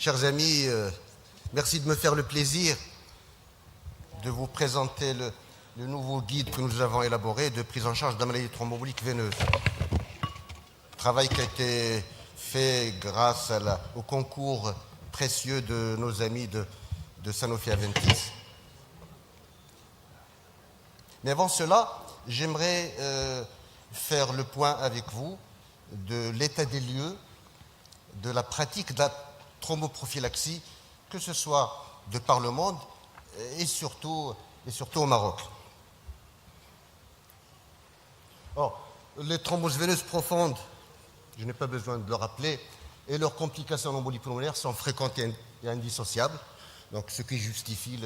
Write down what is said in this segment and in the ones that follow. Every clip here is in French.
Chers amis, merci de me faire le plaisir de vous présenter le nouveau guide que nous avons élaboré de prise en charge de la maladie thrombembolique veineuse. Travail qui a été fait grâce au concours précieux de nos amis de Sanofi Aventis. Mais avant cela, j'aimerais faire le point avec vous de l'état des lieux de la pratique de la thromboprophylaxie, que ce soit de par le monde et surtout au Maroc. Or, les thromboses veineuses profondes, je n'ai pas besoin de le rappeler, et leurs complications en embolie pulmonaire sont fréquentes et indissociables, donc ce qui justifie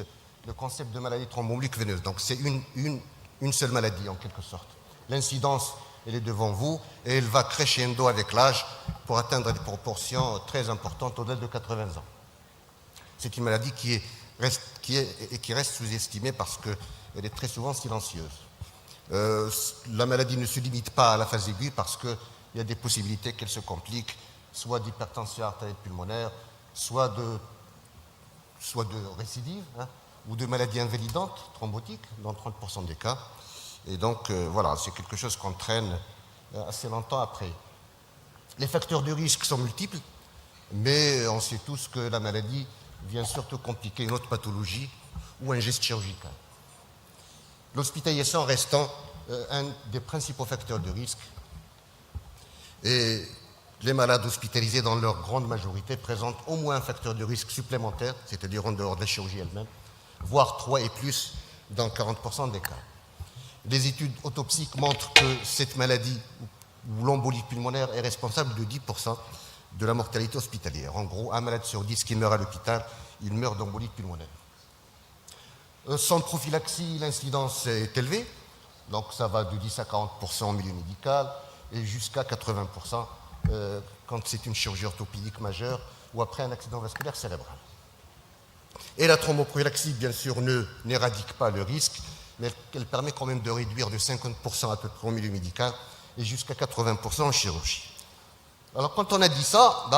le concept de maladie thrombembolique veineuse. Donc c'est une seule maladie en quelque sorte. L'incidence, elle est devant vous et elle va crescendo avec l'âge pour atteindre des proportions très importantes au-delà de 80 ans. C'est une maladie qui reste sous-estimée parce qu'elle est très souvent silencieuse. La maladie ne se limite pas à la phase aiguë parce qu'il y a des possibilités qu'elle se complique, soit d'hypertension artérielle pulmonaire, soit de récidive, ou de maladies invalidantes, thrombotiques, dans 30% des cas. Et donc, voilà, c'est quelque chose qu'on traîne assez longtemps après. Les facteurs de risque sont multiples, mais on sait tous que la maladie vient surtout compliquer une autre pathologie ou un geste chirurgical. L'hospitalisation restant un des principaux facteurs de risque. Et les malades hospitalisés, dans leur grande majorité, présentent au moins un facteur de risque supplémentaire, c'est-à-dire en dehors de la chirurgie elle-même, voire 3 et plus dans 40% des cas. Les études autopsiques montrent que cette maladie ou l'embolie pulmonaire est responsable de 10% de la mortalité hospitalière. En gros, un malade sur 10 qui meurt à l'hôpital, il meurt d'embolie pulmonaire. Sans prophylaxie, l'incidence est élevée, donc ça va de 10 à 40% en milieu médical et jusqu'à 80% quand c'est une chirurgie orthopédique majeure ou après un accident vasculaire cérébral. Et la thromboprophylaxie, bien sûr, n'éradique pas le risque, mais elle permet quand même de réduire de 50% à peu près au milieu médical et jusqu'à 80% en chirurgie. Alors, quand on a dit ça,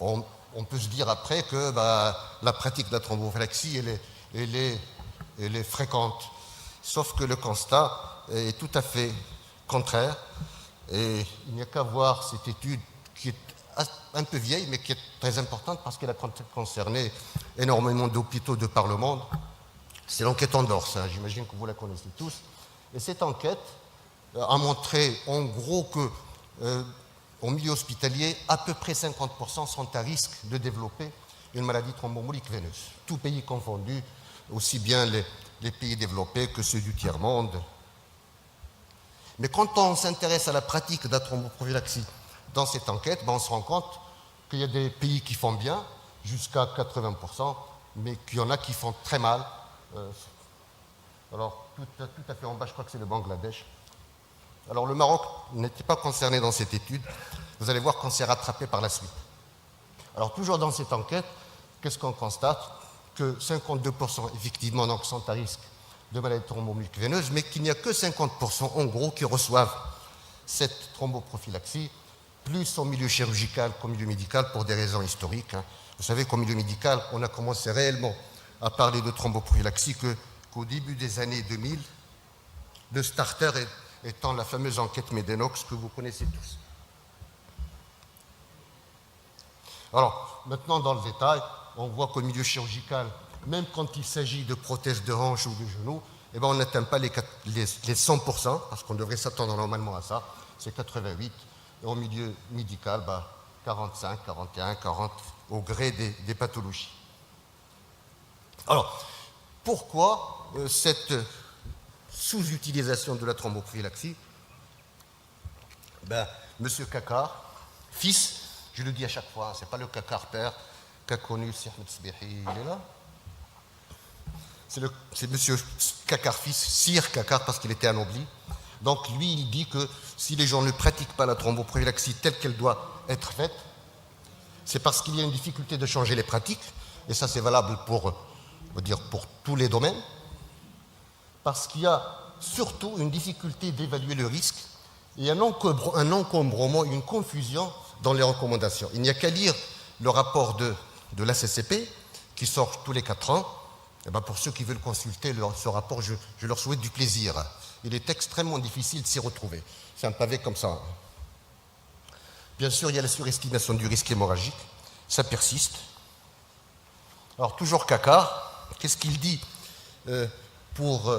on peut se dire après que la pratique de la thromboprophylaxie, elle est fréquente. Sauf que le constat est tout à fait contraire. Et il n'y a qu'à voir cette étude qui est un peu vieille, mais qui est très importante parce qu'elle a concerné énormément d'hôpitaux de par le monde. C'est l'enquête Endors, j'imagine que vous la connaissez tous. Et cette enquête a montré en gros que au milieu hospitalier, à peu près 50% sont à risque de développer une maladie thrombembolique veineuse. Tous pays confondus, aussi bien les pays développés que ceux du tiers-monde. Mais quand on s'intéresse à la pratique de la thromboprophylaxie dans cette enquête, on se rend compte qu'il y a des pays qui font bien, jusqu'à 80%, mais qu'il y en a qui font très mal. Alors, tout à fait en bas, je crois que c'est le Bangladesh. Alors, le Maroc n'était pas concerné dans cette étude. Vous allez voir qu'on s'est rattrapé par la suite. Alors, toujours dans cette enquête, qu'est-ce qu'on constate? Que 52% effectivement donc, sont à risque de maladie thrombembolique veineuse, mais qu'il n'y a que 50% en gros qui reçoivent cette thromboprophylaxie, plus au milieu chirurgical qu'au milieu médical pour des raisons historiques. Vous savez qu'au milieu médical, on a commencé réellement à parler de thromboprophylaxie qu'au début des années 2000, le starter étant la fameuse enquête Medenox que vous connaissez tous. Alors, maintenant dans le détail, on voit qu'au milieu chirurgical, même quand il s'agit de prothèses de hanche ou de genoux, on n'atteint pas les 100%, parce qu'on devrait s'attendre normalement à ça, c'est 88%. Et au milieu médical, 45, 41, 40, au gré des pathologies. Alors, pourquoi cette sous-utilisation de la thromboprophylaxie? Monsieur Kakar, fils, je le dis à chaque fois, ce n'est pas le Kakar père qu'a connu Ahmed Sbihi, il est là. C'est monsieur Kakar fils, Sir Kakar, parce qu'il était anobli. Donc lui, il dit que si les gens ne pratiquent pas la thromboprophylaxie telle qu'elle doit être faite, c'est parce qu'il y a une difficulté de changer les pratiques, et ça c'est valable pour tous les domaines, parce qu'il y a surtout une difficulté d'évaluer le risque et un encombrement, une confusion dans les recommandations. Il n'y a qu'à lire le rapport de l'ACCP, qui sort tous les 4 ans. Et bien pour ceux qui veulent consulter ce rapport, je leur souhaite du plaisir. Il est extrêmement difficile de s'y retrouver. C'est un pavé comme ça. Bien sûr, il y a la surestimation du risque hémorragique. Ça persiste. Alors, toujours Caca, qu'est-ce qu'il dit pour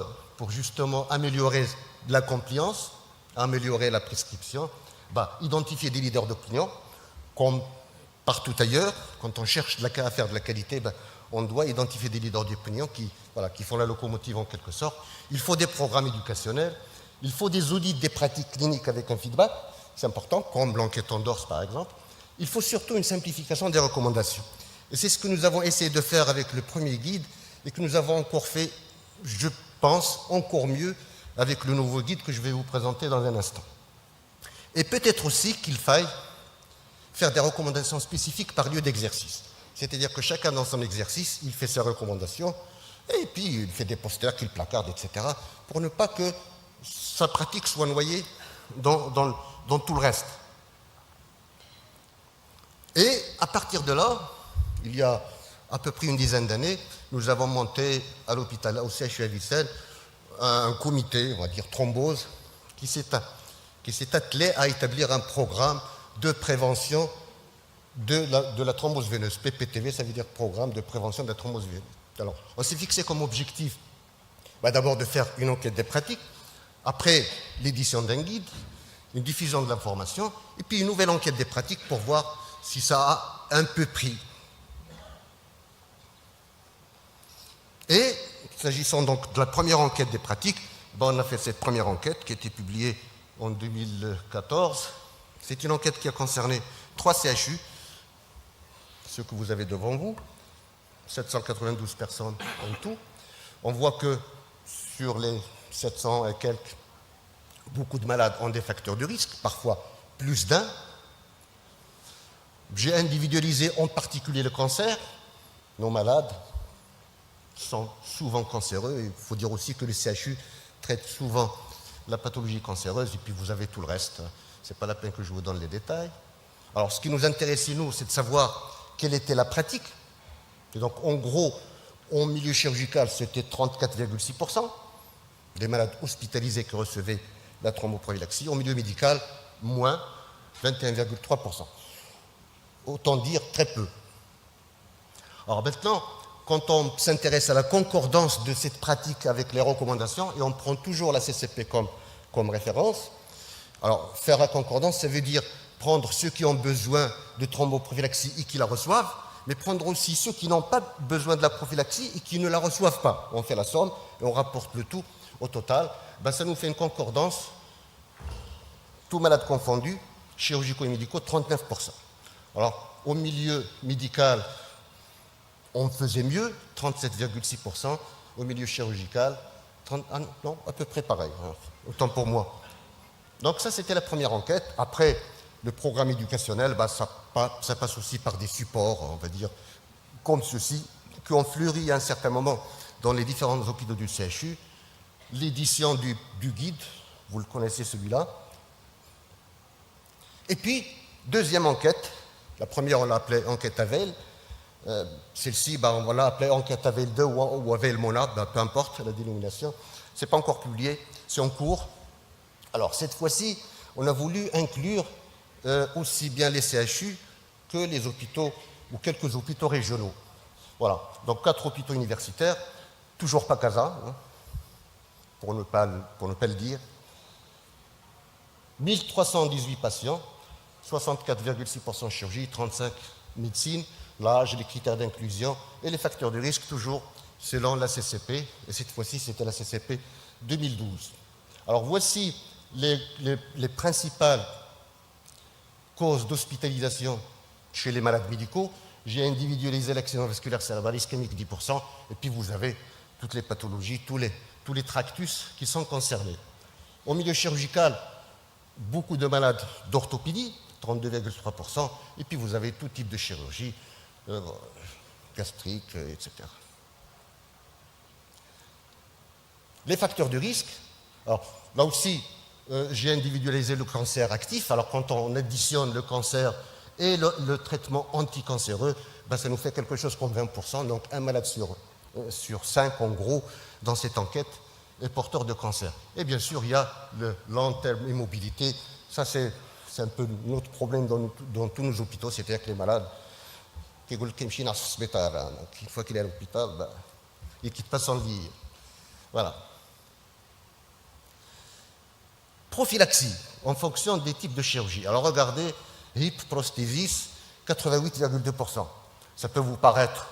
justement améliorer la compliance, améliorer la prescription? Identifier des leaders d'opinion, comme partout ailleurs, quand on cherche à faire de la qualité, on doit identifier des leaders d'opinion qui font la locomotive en quelque sorte. Il faut des programmes éducationnels, il faut des audits des pratiques cliniques avec un feedback, c'est important, comme l'enquête Endorse par exemple. Il faut surtout une simplification des recommandations. Et c'est ce que nous avons essayé de faire avec le premier guide et que nous avons encore fait, je pense, encore mieux avec le nouveau guide que je vais vous présenter dans un instant. Et peut-être aussi qu'il faille faire des recommandations spécifiques par lieu d'exercice. C'est-à-dire que chacun dans son exercice, il fait ses recommandations et puis il fait des posters qu'il placarde, etc. pour ne pas que sa pratique soit noyée dans tout le reste. Et à partir de là, il y a à peu près une dizaine d'années, nous avons monté à l'hôpital, au CHU à Vicennes, un comité, on va dire thrombose, qui s'est attelé à établir un programme de prévention de la thrombose veineuse. PPTV, ça veut dire programme de prévention de la thrombose veineuse. Alors, on s'est fixé comme objectif d'abord de faire une enquête des pratiques, après l'édition d'un guide, une diffusion de l'information, et puis une nouvelle enquête des pratiques pour voir si ça a un peu pris. Et, s'agissant donc de la première enquête des pratiques, on a fait cette première enquête qui a été publiée en 2014. C'est une enquête qui a concerné 3 CHU, ceux que vous avez devant vous, 792 personnes en tout. On voit que sur les 700 et quelques, beaucoup de malades ont des facteurs de risque, parfois plus d'un. J'ai individualisé en particulier le cancer. Nos malades sont souvent cancéreux. Il faut dire aussi que le CHU traite souvent la pathologie cancéreuse et puis vous avez tout le reste. Ce n'est pas la peine que je vous donne les détails. Alors, ce qui nous intéressait, nous, c'est de savoir quelle était la pratique. Et donc, en gros, en milieu chirurgical, c'était 34,6% des malades hospitalisés qui recevaient la thromboprophylaxie. En milieu médical, moins 21,3%. Autant dire très peu. Alors maintenant, quand on s'intéresse à la concordance de cette pratique avec les recommandations, et on prend toujours la CCP comme référence, alors faire la concordance, ça veut dire prendre ceux qui ont besoin de thromboprophylaxie et qui la reçoivent, mais prendre aussi ceux qui n'ont pas besoin de la prophylaxie et qui ne la reçoivent pas. On fait la somme et on rapporte le tout au total. Ça nous fait une concordance, tous malades confondus, chirurgicaux et médicaux, 39%. Alors, au milieu médical, on faisait mieux, 37,6%. Au milieu chirurgical, à peu près pareil, autant pour moi. Donc ça, c'était la première enquête. Après, le programme éducationnel, ça passe aussi par des supports, on va dire, comme ceux-ci, qui ont fleuri à un certain moment dans les différents hôpitaux du CHU. L'édition du guide, vous le connaissez celui-là. Et puis, deuxième enquête, la première on l'a appelée enquête Avail, celle-ci on l'a appelée enquête Avail 2 ou Avail Monad, peu importe la dénomination, ce n'est pas encore publié, c'est en cours. Alors cette fois-ci, on a voulu inclure aussi bien les CHU que les hôpitaux ou quelques hôpitaux régionaux. Voilà, donc 4 hôpitaux universitaires, toujours pas Casa, pour ne pas le dire. 1318 patients, 64,6% chirurgie, 35 médecine, l'âge, les critères d'inclusion et les facteurs de risque, toujours selon la CCP, et cette fois-ci c'était la CCP 2012. Alors voici les principales causes d'hospitalisation chez les malades médicaux. J'ai individualisé l'accident vasculaire cérébral ischémique 10%, et puis vous avez toutes les pathologies, tous les tractus qui sont concernés. Au milieu chirurgical, beaucoup de malades d'orthopédie, 32,3%, et puis vous avez tout type de chirurgie, gastrique, etc. Les facteurs de risque, alors là aussi, j'ai individualisé le cancer actif. Alors quand on additionne le cancer Et le traitement anticancéreux, ça nous fait quelque chose comme 20%, donc un malade sur 5, en gros, dans cette enquête, est porteur de cancer. Et bien sûr, il y a le long terme immobilité. Ça, c'est un peu notre problème dans tous nos hôpitaux, c'est-à-dire que les malades, une fois qu'il est à l'hôpital, il ne quitte pas son lit. Voilà. Prophylaxie, en fonction des types de chirurgie. Alors regardez, hip, prosthésis, 88,2%. Ça peut vous paraître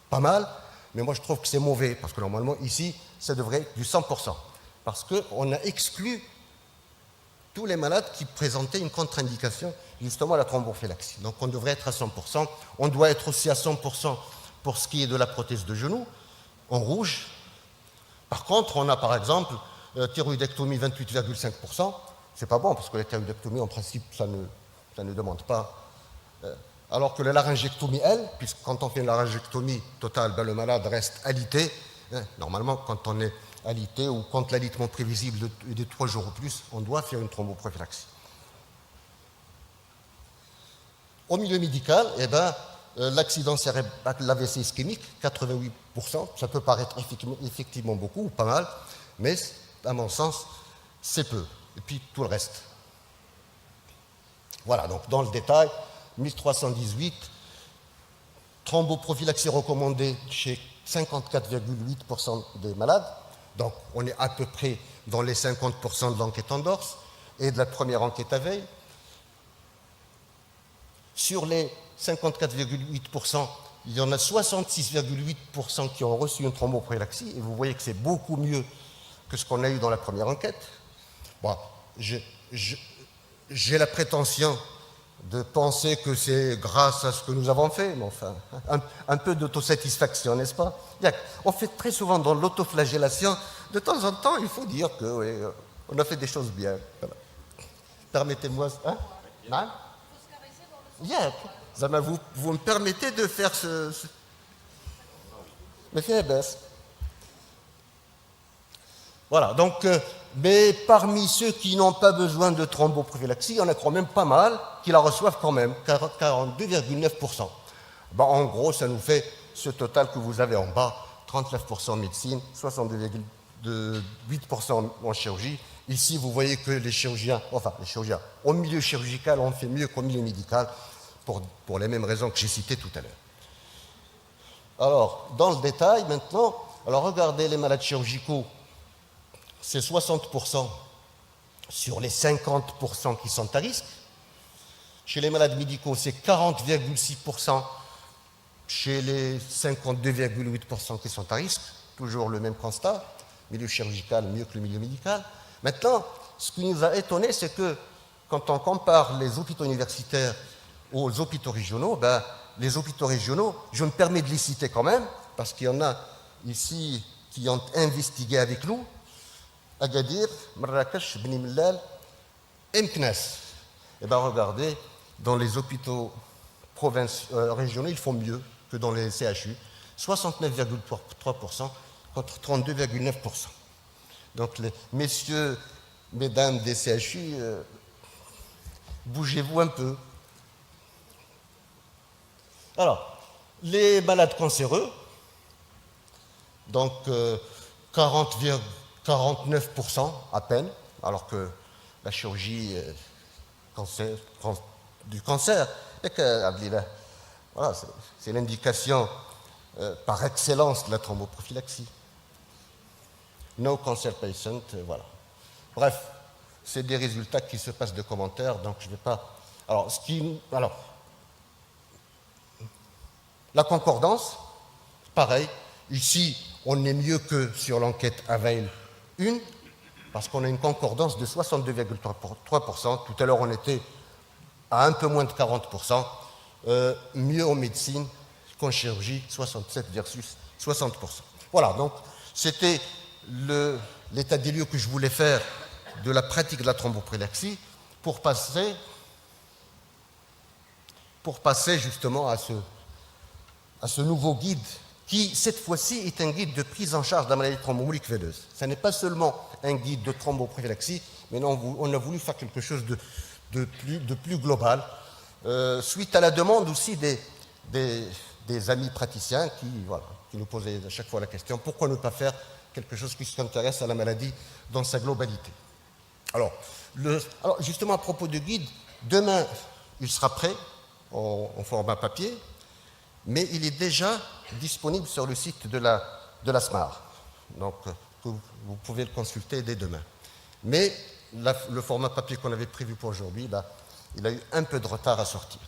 pas mal, mais moi je trouve que c'est mauvais, parce que normalement ici, ça devrait être du 100%. Parce qu'on a exclu tous les malades qui présentaient une contre-indication justement à la thrombophylaxie. Donc on devrait être à 100%. On doit être aussi à 100% pour ce qui est de la prothèse de genou, en rouge. Par contre, on a par exemple thyroïdectomie 28,5%. C'est pas bon parce que la thyroïdectomie, en principe, ça ne demande pas. Alors que la laryngectomie, elle, puisque quand on fait une laryngectomie totale, le malade reste alité. Normalement, quand on est alité ou quand l'alitement prévisible est de 3 jours ou plus, on doit faire une thromboprophylaxie. Au milieu médical, l'accident cérébral, l'AVC ischémique, 88%, ça peut paraître effectivement beaucoup ou pas mal, mais à mon sens, c'est peu. Et puis tout le reste. Voilà, donc dans le détail, 1318, thromboprophylaxie recommandée chez 54,8% des malades. Donc on est à peu près dans les 50% de l'enquête endorse et de la première enquête à veille. Sur les 54,8%, il y en a 66,8% qui ont reçu une thromboprophylaxie, et vous voyez que c'est beaucoup mieux que ce qu'on a eu dans la première enquête. Bon, j'ai la prétention de penser que c'est grâce à ce que nous avons fait, mais enfin, un peu d'autosatisfaction, n'est-ce pas? On fait très souvent dans l'autoflagellation. De temps en temps, il faut dire que oui, on a fait des choses bien. Voilà. Permettez-moi... Hein? Non? Yeah. Vous me permettez de faire ce... Mais fais baisse. Voilà, donc, mais parmi ceux qui n'ont pas besoin de thromboprophylaxie, il y en a quand même pas mal qui la reçoivent quand même, 42,9%. En gros, ça nous fait ce total que vous avez en bas, 39% en médecine, 62,8% en chirurgie. Ici, vous voyez que les chirurgiens, au milieu chirurgical, on fait mieux qu'au milieu médical, pour les mêmes raisons que j'ai citées tout à l'heure. Alors, dans le détail maintenant, alors regardez les malades chirurgicaux, c'est 60% sur les 50% qui sont à risque. Chez les malades médicaux, c'est 40,6% chez les 52,8% qui sont à risque. Toujours le même constat, milieu chirurgical mieux que le milieu médical. Maintenant, ce qui nous a étonné, c'est que quand on compare les hôpitaux universitaires aux hôpitaux régionaux, les hôpitaux régionaux, je me permets de les citer quand même, parce qu'il y en a ici qui ont investigué avec nous, Agadir, Marrakech, Beni Mellal et Meknès. Regardez, dans les hôpitaux régionaux, ils font mieux que dans les CHU, 69,3% contre 32,9%. Donc, messieurs, mesdames des CHU, bougez-vous un peu. Alors, les malades cancéreux, donc 49% à peine, alors que la chirurgie du cancer, voilà, c'est l'indication par excellence de la thromboprophylaxie. No cancer patient, voilà. Bref, c'est des résultats qui se passent de commentaires, donc je ne vais pas... Alors, la concordance, pareil, ici, on est mieux que sur l'enquête Avail 1, parce qu'on a une concordance de 62,3%. Tout à l'heure, on était à un peu moins de 40%. Mieux en médecine qu'en chirurgie, 67 versus 60%. Voilà, donc c'était l'état des lieux que je voulais faire de la pratique de la thromboprophylaxie pour passer justement à ce nouveau guide qui, cette fois-ci, est un guide de prise en charge de la maladie thromboembolique veineuse. Ce n'est pas seulement un guide de thromboprophylaxie, mais non, on a voulu faire quelque chose de plus global. suite à la demande aussi des amis praticiens qui nous posaient à chaque fois la question pourquoi ne pas faire quelque chose qui s'intéresse à la maladie dans sa globalité. Alors, justement, à propos du guide, demain, il sera prêt en format papier, mais il est déjà disponible sur le site de la SMAR. Donc, vous pouvez le consulter dès demain. Mais le format papier qu'on avait prévu pour aujourd'hui, il a eu un peu de retard à sortir.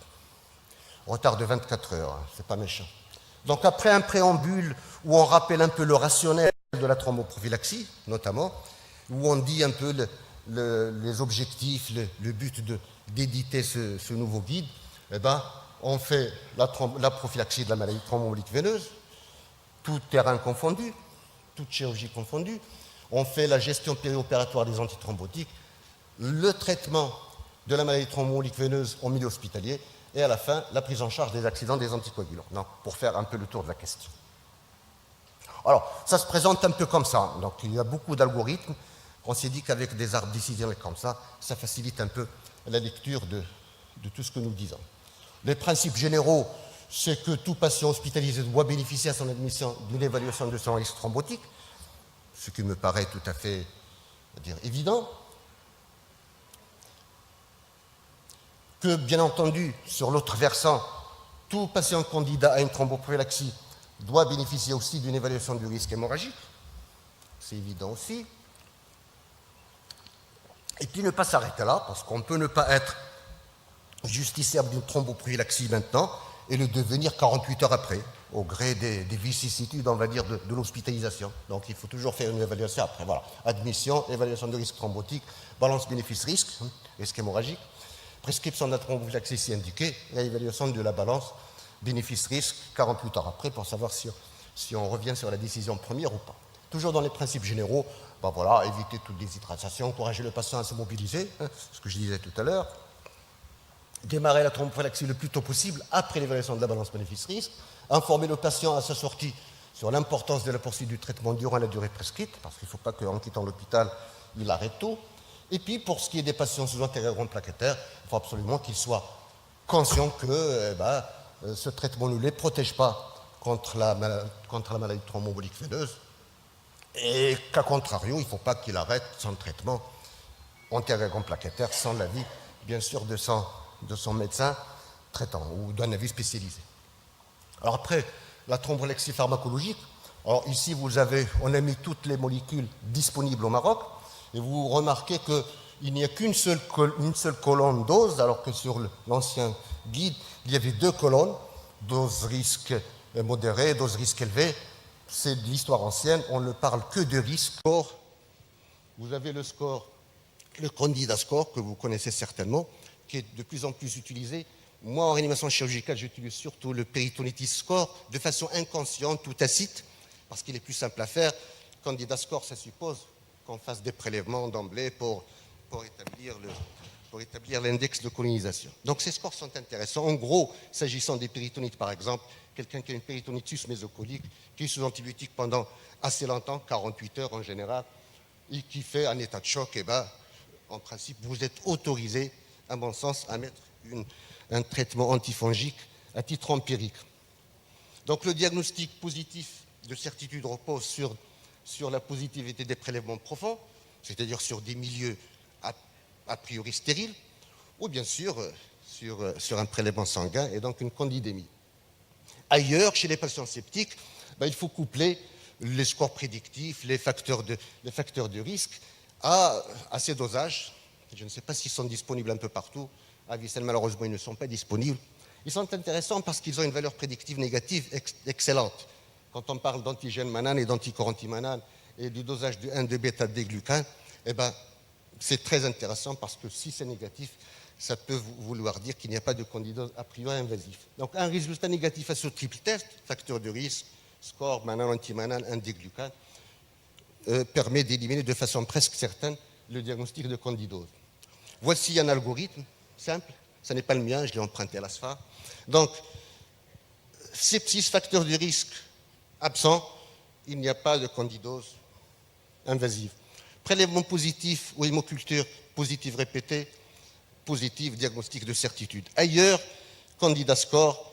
Retard de 24 heures, hein, c'est pas méchant. Donc, après un préambule où on rappelle un peu le rationnel de la thromboprophylaxie, notamment, où on dit un peu les objectifs, le but d'éditer ce nouveau guide, eh ben, on fait la prophylaxie de la maladie thromboembolique veineuse, tout terrain confondu, toute chirurgie confondue. On fait la gestion périopératoire des antithrombotiques, le traitement de la maladie thromboembolique veineuse en milieu hospitalier, et à la fin, la prise en charge des accidents des anticoagulants. Donc, pour faire un peu le tour de la question. Alors, ça se présente un peu comme ça. Donc, il y a beaucoup d'algorithmes. On s'est dit qu'avec des arbres décisionnels comme ça facilite un peu la lecture de tout ce que nous disons. Les principes généraux, c'est que tout patient hospitalisé doit bénéficier à son admission d'une évaluation de son risque thrombotique, ce qui me paraît tout à fait évident. Que, bien entendu, sur l'autre versant, tout patient candidat à une thromboprophylaxie doit bénéficier aussi d'une évaluation du risque hémorragique. C'est évident aussi. Et puis ne pas s'arrêter là, parce qu'on peut ne pas être justiciable d'une thromboprophylaxie maintenant et le devenir 48 heures après, au gré des vicissitudes, on va dire, de l'hospitalisation. Donc il faut toujours faire une évaluation après. Voilà. Admission, évaluation de risque thrombotique, balance bénéfice-risque, risque hémorragique, prescription de la thromboprophylaxie si indiquée, et évaluation de la balance bénéfice-risque 48 heures après pour savoir si on revient sur la décision première ou pas. Toujours dans les principes généraux, voilà, éviter toute déshydratation, encourager le patient à se mobiliser, ce que je disais tout à l'heure, démarrer la thromboprophylaxie le plus tôt possible après l'évaluation de la balance bénéfice-risque, informer le patient à sa sortie sur l'importance de la poursuite du traitement durant la durée prescrite, parce qu'il ne faut pas qu'en quittant l'hôpital, il arrête tôt. Et puis, pour ce qui est des patients sous antérogramme plaquettaire, il faut absolument qu'ils soient conscients que ce traitement ne les protège pas contre la maladie thromboembolique veineuse, et qu'à contrario, il ne faut pas qu'il arrête son traitement antérogramme plaquettaire sans l'avis, bien sûr, de son médecin traitant ou d'un avis spécialisé. Alors après, la thromboprophylaxie pharmacologique, alors ici, on a mis toutes les molécules disponibles au Maroc, et vous remarquez qu'il n'y a qu'une seule colonne dose, alors que sur l'ancien guide, il y avait 2 colonnes, dose risque modéré, dose risque élevé. C'est de l'histoire ancienne, on ne parle que de risque. Vous avez le score, le Candida score, que vous connaissez certainement, qui est de plus en plus utilisé. Moi, en réanimation chirurgicale, j'utilise surtout le peritonitis score, de façon inconsciente ou tacite, parce qu'il est plus simple à faire. Candida score, ça suppose qu'on fasse des prélèvements d'emblée pour établir l'index de colonisation. Donc ces scores sont intéressants. En gros, s'agissant des péritonites, par exemple, quelqu'un qui a une péritonitis mésocolique, qui est sous antibiotique pendant assez longtemps, 48 heures en général, et qui fait un état de choc, en principe, vous êtes autorisé, à mon sens, à mettre un traitement antifongique à titre empirique. Donc le diagnostic positif de certitude repose sur la positivité des prélèvements profonds, c'est-à-dire sur des milieux a priori stériles, ou bien sûr sur un prélèvement sanguin et donc une candidémie. Ailleurs, chez les patients sceptiques, il faut coupler les scores prédictifs, les facteurs de risque à ces dosages. Je ne sais pas s'ils sont disponibles un peu partout. À Vicennes, malheureusement, ils ne sont pas disponibles. Ils sont intéressants parce qu'ils ont une valeur prédictive négative excellente. Quand on parle d'antigène manane et d'anticorps anti-manane et du dosage du 1,2-bêta-D-glucane, c'est très intéressant parce que si c'est négatif, ça peut vouloir dire qu'il n'y a pas de candidose a priori invasif. Donc un résultat négatif à ce triple test, facteur de risque, score, manane, anti-manane, 1,2-D-glucane, permet d'éliminer de façon presque certaine le diagnostic de candidose. Voici un algorithme simple, ce n'est pas le mien, je l'ai emprunté à l'ASFA. Donc, sepsis, facteur de risque absent, il n'y a pas de candidose invasive. Prélèvement positif ou hémoculture positive répétée, positive, diagnostic de certitude. Ailleurs, candidat score,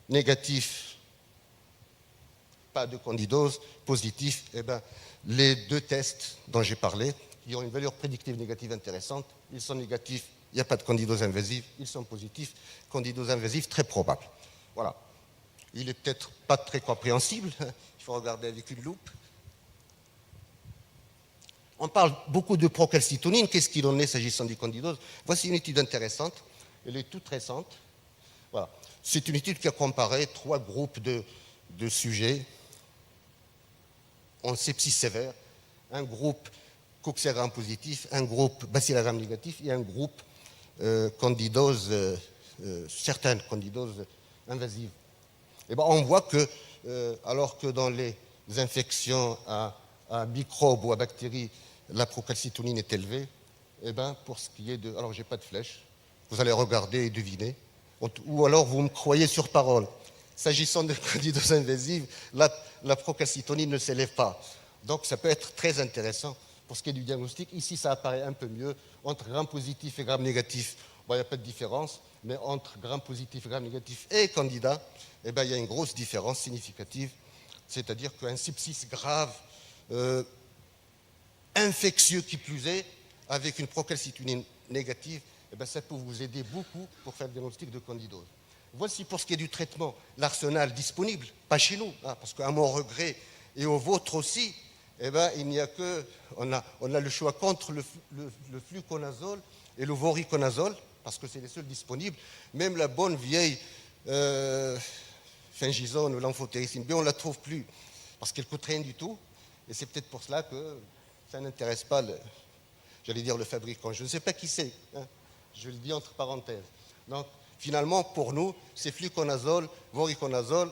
négatif, pas de candidose, positif, eh bien, les deux tests dont j'ai parlé, qui ont une valeur prédictive négative intéressante, ils sont négatifs, il n'y a pas de candidose invasive, ils sont positifs, candidose invasive très probable. Voilà. Il n'est peut-être pas très compréhensible, il faut regarder avec une loupe. On parle beaucoup de procalcitonine, qu'est-ce qu'il en est s'agissant des candidoses? Voici une étude intéressante, elle est toute récente. Voilà. C'est une étude qui a comparé 3 groupes de sujets en sepsis sévère, un groupe coxiagramme positif, un groupe bacillagramme négatif et un groupe candidose, certaines candidoses invasives. Et ben, on voit que, alors que dans les infections à microbes ou à bactéries, la procalcitonine est élevée, et ben, pour ce qui est de... Alors, je n'ai pas de flèche, vous allez regarder et deviner, ou alors vous me croyez sur parole. S'agissant de candidose invasive, la procalcitonine ne s'élève pas. Donc, ça peut être très intéressant pour ce qui est du diagnostic. Ici, ça apparaît un peu mieux. Entre gram positif et gram négatif, bon, il n'y a pas de différence, mais entre gram positif, gram négatif et candidat, eh ben, il y a une grosse différence significative, c'est-à-dire qu'un sepsis grave, infectieux qui plus est, avec une procalcitonine négative, eh ben, ça peut vous aider beaucoup pour faire le diagnostic de candidose. Voici pour ce qui est du traitement, l'arsenal disponible, pas chez nous, hein, parce qu'à mon regret et au vôtre aussi, eh ben, il n'y a que, on a le choix contre le fluconazole et le voriconazole, parce que c'est les seuls disponibles. Même la bonne vieille fingisone ou l'amphotéricine B, on ne la trouve plus, parce qu'elle ne coûte rien du tout, et c'est peut-être pour cela que ça n'intéresse pas, j'allais dire le fabricant. Je ne sais pas qui c'est, hein, je le dis entre parenthèses. Donc, finalement, pour nous, c'est fluconazole, voriconazole.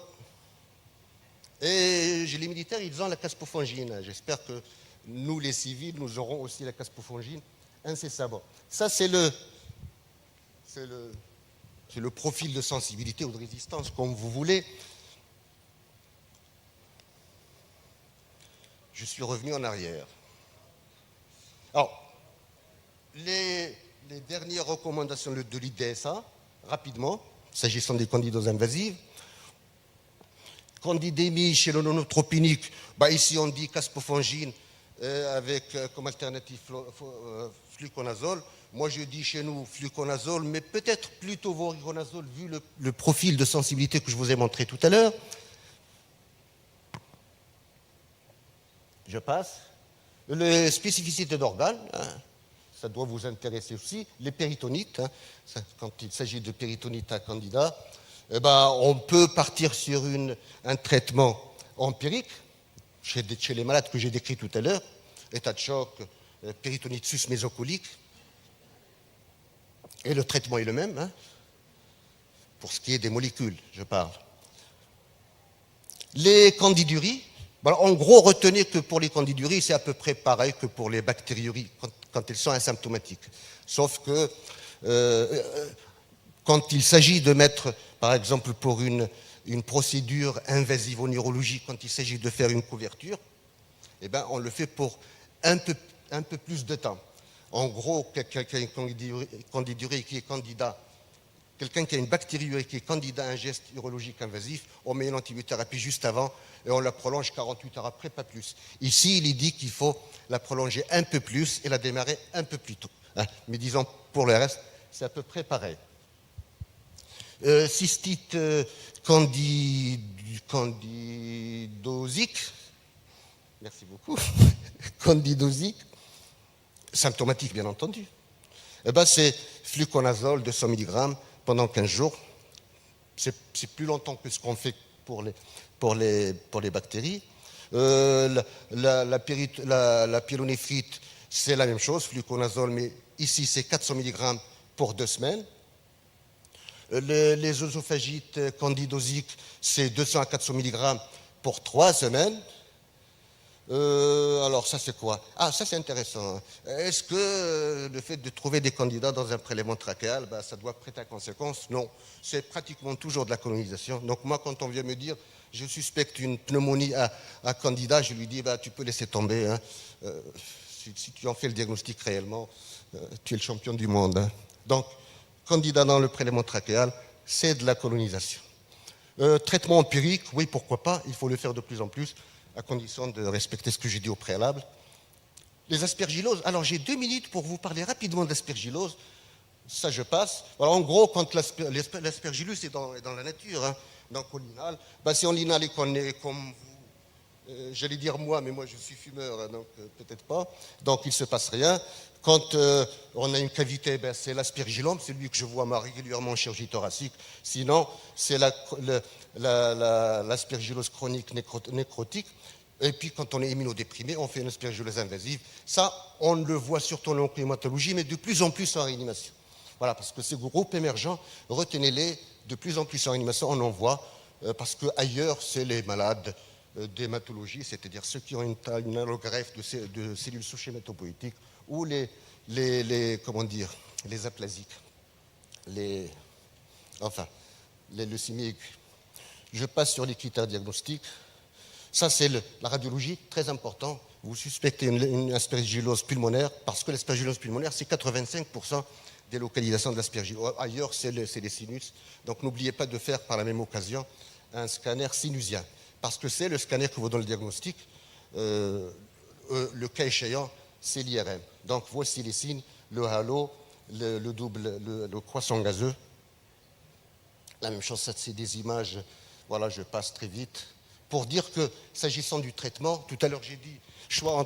Et les militaires, ils ont la caspofungine. J'espère que nous, les civils, nous aurons aussi la caspofungine incessamment. Ça, c'est le profil de sensibilité ou de résistance, comme vous voulez. Je suis revenu en arrière. Alors, les dernières recommandations de l'IDSA, rapidement, s'agissant des candidoses invasives. Candidémie chez le non-neutropénique, bah ici on dit caspofungine avec comme alternative fluconazole. Moi je dis chez nous fluconazole, mais peut-être plutôt voriconazole vu le profil de sensibilité que je vous ai montré tout à l'heure. Je passe. Les spécificités d'organes, hein, ça doit vous intéresser aussi. Les péritonites, hein, quand il s'agit de péritonite à candidat, eh ben, on peut partir sur un traitement empirique chez les malades que j'ai décrits tout à l'heure, état de choc, péritonite sus-mésocolique, et le traitement est le même, hein, pour ce qui est des molécules, je parle. Les candiduries, ben, en gros, retenez que pour les candiduries, c'est à peu près pareil que pour les bactériuries quand elles sont asymptomatiques. Sauf que quand il s'agit de mettre, par exemple, pour une procédure invasive en neurologie, quand il s'agit de faire une couverture, eh ben, on le fait pour un peu plus de temps. En gros, quelqu'un qui a une candidurie qui est candidat, quelqu'un qui a une bactériurie qui est candidat à un geste urologique invasif, on met une antibiothérapie juste avant et on la prolonge 48 heures après, pas plus. Ici, il est dit qu'il faut la prolonger un peu plus et la démarrer un peu plus tôt. Hein. Mais disons, pour le reste, c'est à peu près pareil. Cystite candidosique, merci beaucoup, candidosique, symptomatique bien entendu, eh ben, c'est fluconazole 200 mg pendant 15 jours. C'est plus longtemps que ce qu'on fait pour les bactéries. La pyélonéphrite, c'est la même chose, fluconazole, mais ici c'est 400 mg pour 2 semaines. Les œsophagites candidosiques, c'est 200 à 400 mg pour 3 semaines. Alors ça c'est quoi? Ah, ça c'est intéressant. Est-ce que le fait de trouver des candidats dans un prélèvement trachéal, ben, ça doit prêter à conséquence? Non, c'est pratiquement toujours de la colonisation. Donc moi, quand on vient me dire je suspecte une pneumonie à candidat, je lui dis ben, tu peux laisser tomber. Hein. Si tu en fais le diagnostic réellement, tu es le champion du monde. Hein. Donc candidats dans le prélèvement trachéal, c'est de la colonisation. Traitement empirique, oui, pourquoi pas, il faut le faire de plus en plus, à condition de respecter ce que j'ai dit au préalable. Les aspergilloses, alors j'ai 2 minutes pour vous parler rapidement d'aspergillose, ça je passe. Alors en gros, quand l'aspergillus est dans la nature, hein, donc au linal, si on linal et qu'on est comme vous, j'allais dire moi, mais moi je suis fumeur, hein, donc peut-être pas, donc il ne se passe rien. Quand on a une cavité, c'est l'aspergillome, c'est lui que je vois régulièrement en chirurgie thoracique. Sinon, c'est l'aspergillose chronique nécrotique. Et puis, quand on est immunodéprimé, on fait une aspergillose invasive. Ça, on le voit surtout en oncologie, mais de plus en plus en réanimation. Voilà, parce que ces groupes émergents, retenez-les, de plus en plus en réanimation, on en voit, parce qu'ailleurs, c'est les malades d'hématologie, c'est-à-dire ceux qui ont une allogreffe de cellules souches hématopoïétiques, ou les aplasiques, les leucémies aiguës. Je passe sur les critères diagnostiques. Ça, c'est la radiologie, très important. Vous suspectez une aspergillose pulmonaire, parce que l'aspergillose pulmonaire, c'est 85% des localisations de l'aspergillose. Ailleurs, c'est les sinus. Donc, n'oubliez pas de faire par la même occasion un scanner sinusien, parce que c'est le scanner que vous donne le diagnostic. Le cas échéant, c'est l'IRM. Donc, voici les signes, le halo, le croissant gazeux. La même chose, ça, c'est des images. Voilà, je passe très vite. Pour dire que, s'agissant du traitement, tout à l'heure j'ai dit choix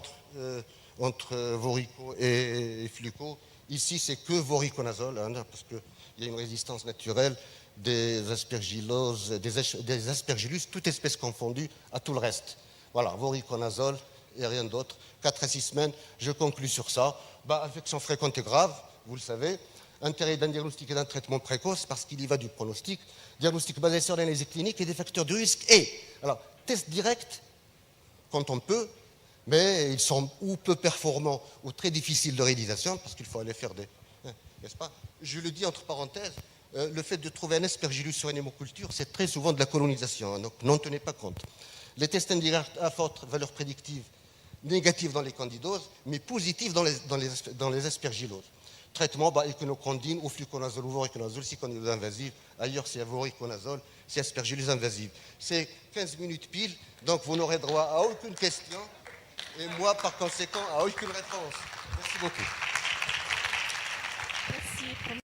entre Vorico et Fluco. Ici, c'est que voriconazole, hein, parce qu'il y a une résistance naturelle des aspergilloses, des aspergillus, toute espèce confondue, à tout le reste. Voilà, voriconazole et rien d'autre. 4 à 6 semaines, je conclus sur ça. Infection fréquente et grave, vous le savez. Intérêt d'un diagnostic et d'un traitement précoce, parce qu'il y va du pronostic. Diagnostic basé sur l'analyse clinique et des facteurs de risque. Alors, test direct, quand on peut, mais ils sont ou peu performants ou très difficiles de réalisation, parce qu'il faut aller faire des... n'est-ce pas? Je le dis entre parenthèses, le fait de trouver un aspergillus sur une hémoculture, c'est très souvent de la colonisation, hein, donc n'en tenez pas compte. Les tests indirects à forte valeur prédictive, négative dans les candidoses, mais positive dans les aspergilloses. Traitement, équinocandine ou fluconazole ou voriconazole, si candidose invasive. Ailleurs, c'est voriconazole, c'est aspergillus invasive. C'est 15 minutes pile, donc vous n'aurez droit à aucune question, et moi, par conséquent, à aucune réponse. Merci beaucoup.